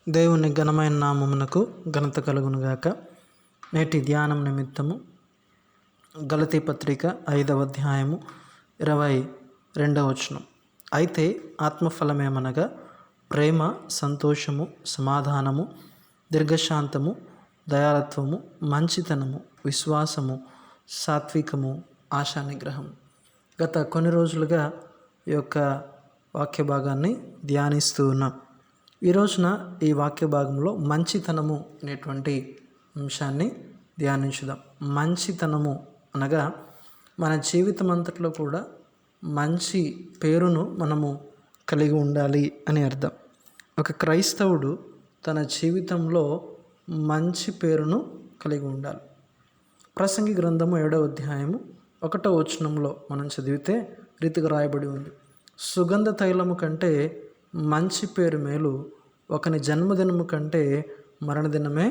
దేవుని ఘనమైన నామమునకు ఘనత కలుగునుగాక. నేటి ధ్యానం నిమిత్తము గలతీ పత్రిక 5వ అధ్యాయము 22వ వచనం. అయితే ఆత్మఫలమేమనగా ప్రేమ, సంతోషము, సమాధానము, దీర్ఘశాంతము, దయాళత్వము, మంచితనము, విశ్వాసము, సాత్వికము, ఆశానిగ్రహం. గత కొన్ని రోజులుగా ఈ యొక్క వాక్య భాగాన్ని ధ్యానిస్తూ ఉన్నాం. ఈ రోజున ఈ వాక్య భాగంలో మంచితనము అనేటువంటి అంశాన్ని ధ్యానించుదాం. మంచితనము అనగా మన జీవితం అంతట్లో కూడా మంచి పేరును మనము కలిగి ఉండాలి అని అర్థం. ఒక క్రైస్తవుడు తన జీవితంలో మంచి పేరును కలిగి ఉండాలి. ప్రసంగి గ్రంథము 7వ అధ్యాయము 1వ వచనంలో మనం చదివితే రీతిగా రాయబడి ఉంది. సుగంధ తైలము కంటే మంచి పేరు మేలు, ఒకని జన్మదినము కంటే మరణదినమే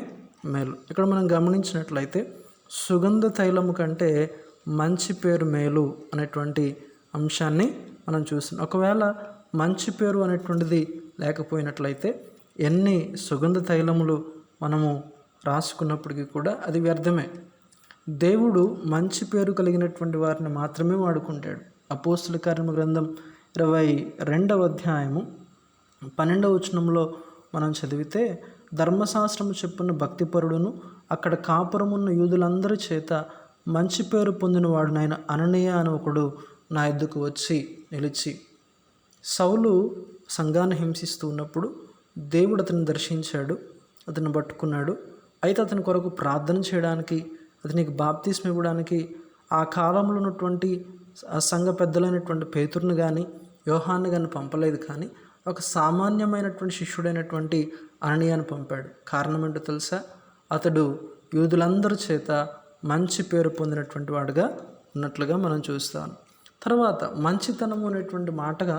మేలు. ఇక్కడ మనం గమనించినట్లయితే సుగంధ తైలము కంటే మంచి పేరు మేలు అనేటువంటి అంశాన్ని మనం చూస్తున్నాం. ఒకవేళ మంచి పేరు అనేటువంటిది లేకపోయినట్లయితే ఎన్ని సుగంధ తైలములు మనము రాసుకున్నప్పటికీ కూడా అది వ్యర్థమే. దేవుడు మంచి పేరు కలిగినటువంటి వారిని మాత్రమే వాడుకుంటాడు. అపోస్తుల కార్యముల గ్రంథం 22వ అధ్యాయము 12వ వచనంలో మనం చదివితే, ధర్మశాస్త్రము చెప్పున్న భక్తిపరుడును అక్కడ కాపురమున్న యూదులందరి చేత మంచి పేరు పొందినవాడు నాయన అననీయ అని ఒకడు నా ఎద్దుకు వచ్చి నిలిచి. సౌలు సంఘాన్ని హింసిస్తూ ఉన్నప్పుడు దేవుడు అతన్ని దర్శించాడు, అతన్ని పట్టుకున్నాడు. అయితే అతని కొరకు ప్రార్థన చేయడానికి, అతనికి బాప్తిస్మ ఇవ్వడానికి ఆ కాలంలో ఉన్నటువంటి ఆ సంఘ పెద్దలైనటువంటి పేతురుని కానీ యోహాన్ని కానీ పంపలేదు. కానీ ఒక సామాన్యమైనటువంటి శిష్యుడైనటువంటి అననీయాను పంపాడు. కారణం ఏంటో తెలుసా? అతడు యూదులందరి చేత మంచి పేరు పొందినటువంటి వాడుగా ఉన్నట్లుగా మనం చూస్తాం. తర్వాత మంచితనము అనేటువంటి మాటగా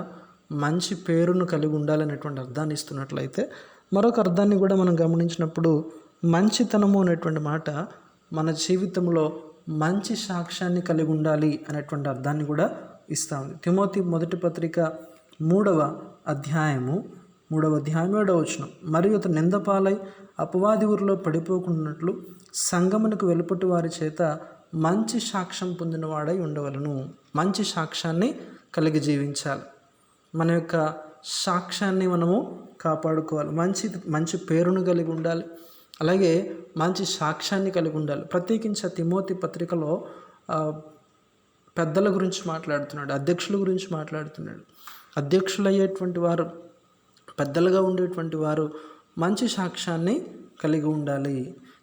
మంచి పేరును కలిగి ఉండాలనేటువంటి అర్థాన్ని ఇస్తున్నట్లయితే, మరొక అర్థాన్ని కూడా మనం గమనించినప్పుడు మంచితనము అనేటువంటి మాట మన జీవితంలో మంచి సాక్ష్యాన్ని కలిగి ఉండాలి అనేటువంటి అర్థాన్ని కూడా ఇస్తూ ఉంది. తిమోతి మొదటి పత్రిక 3వ అధ్యాయము 7వ వచనం. మరియు అతను నిందపాలై అపవాది ఊరిలో పడిపోకున్నట్లు సంగమునకు వెలుపటి వారి చేత మంచి సాక్ష్యం పొందినవాడై ఉండవలను. మంచి సాక్ష్యాన్ని కలిగి జీవించాలి. మన యొక్క సాక్ష్యాన్ని మనము కాపాడుకోవాలి. మంచి పేరును కలిగి ఉండాలి. అలాగే మంచి సాక్ష్యాన్ని కలిగి ఉండాలి. ప్రత్యేకించి తిమోతి పత్రికలో పెద్దల గురించి మాట్లాడుతున్నాడు, అధ్యక్షుల గురించి మాట్లాడుతున్నాడు. అధ్యక్షులు అయ్యేటువంటి వారు, పెద్దలుగా ఉండేటువంటి వారు మంచి సాక్ష్యాన్ని కలిగి ఉండాలి.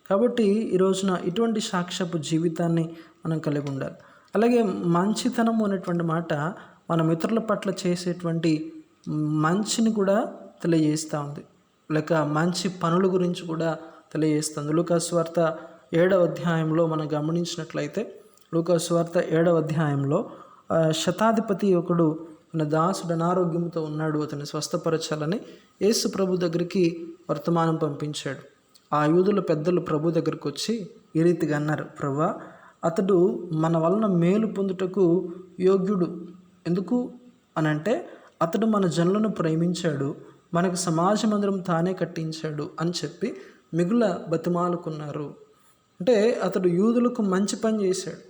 కాబట్టి ఈ రోజున ఇటువంటి సాక్ష్యపు జీవితాన్ని మనం కలిగి ఉండాలి. అలాగే మంచితనము అనేటువంటి మాట మనం ఇతరుల పట్ల చేసేటువంటి మంచిని కూడా తెలియజేస్తూ ఉంది, లేక మంచి పనుల గురించి కూడా తెలియజేస్తుంది. లూకా సువార్త 7వ అధ్యాయంలో మనం గమనించినట్లయితే, లూకా సువార్త 7వ అధ్యాయంలో శతాధిపతి ఒకడు తన దాసుడు అనారోగ్యంతో ఉన్నాడు, అతన్ని స్వస్థపరచాలని యేసు ప్రభు దగ్గరికి వర్తమానం పంపించాడు. ఆ యూదుల పెద్దలు ప్రభు దగ్గరికి వచ్చి ఈ రీతిగా అన్నారు, ప్రభువా, అతడు మన వలన మేలు పొందుటకు యోగ్యుడు. ఎందుకు అనంటే అతడు మన జనులను ప్రేమించాడు, మనకు సమాజ మందిరం తానే కట్టించాడు అని చెప్పి మిగుల బతిమాలుకున్నారు. అంటే అతడు యూదులకు మంచి పని చేశాడు.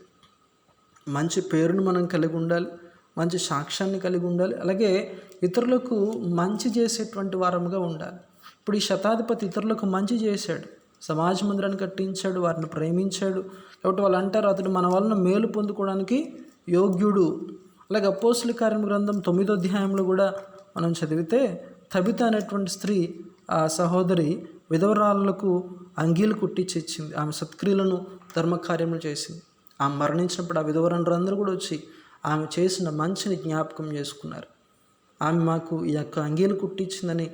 మంచి పేరును మనం కలిగి ఉండాలి, మంచి సాక్ష్యాన్ని కలిగి ఉండాలి. అలాగే ఇతరులకు మంచి చేసేటువంటి వారముగా ఉండాలి. ఇప్పుడు ఈ శతాధిపతి ఇతరులకు మంచి చేశాడు, సమాజ మందిరాన్ని కట్టించాడు, వారిని ప్రేమించాడు. కాబట్టి వాళ్ళు అంటారు అతడు మన వలన మేలు పొందుకోవడానికి యోగ్యుడు. అలాగే అపోస్తుల కార్యముల గ్రంథం 9వ అధ్యాయంలో కూడా మనం చదివితే, తబిత అనేటువంటి స్త్రీ, ఆ సహోదరి విధవరాలకు అంగీలు కుట్టించి ఇచ్చింది. ఆమె సత్క్రియలను ధర్మకార్యములు చేసింది. ఆమె మరణించినప్పుడు ఆ విధవరాండ్రందరూ కూడా వచ్చి ఆమె చేసిన మంచిని జ్ఞాపకం చేసుకున్నారు. ఆమె మాకు ఈ యొక్క అంగీలు కుట్టించిందని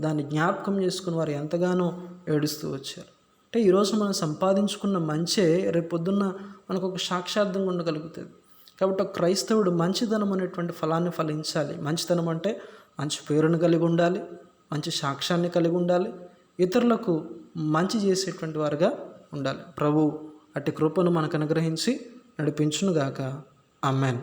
దాన్ని జ్ఞాపకం చేసుకుని వారు ఎంతగానో ఏడుస్తూ వచ్చారు. అంటే ఈరోజు మనం సంపాదించుకున్న మంచే రేపు పొద్దున్న మనకు ఒక సాక్షార్థంగా ఉండగలుగుతుంది. కాబట్టి ఒక క్రైస్తవుడు మంచితనం అనేటువంటి ఫలాన్ని ఫలించాలి. మంచితనం అంటే మంచి పేరును కలిగి ఉండాలి, మంచి సాక్ష్యాన్ని కలిగి ఉండాలి, ఇతరులకు మంచి చేసేటువంటి వారుగా ఉండాలి. ప్రభు అట్టి కృపను మనకు అనుగ్రహించి నడిపించునుగాక. ఆమేన్.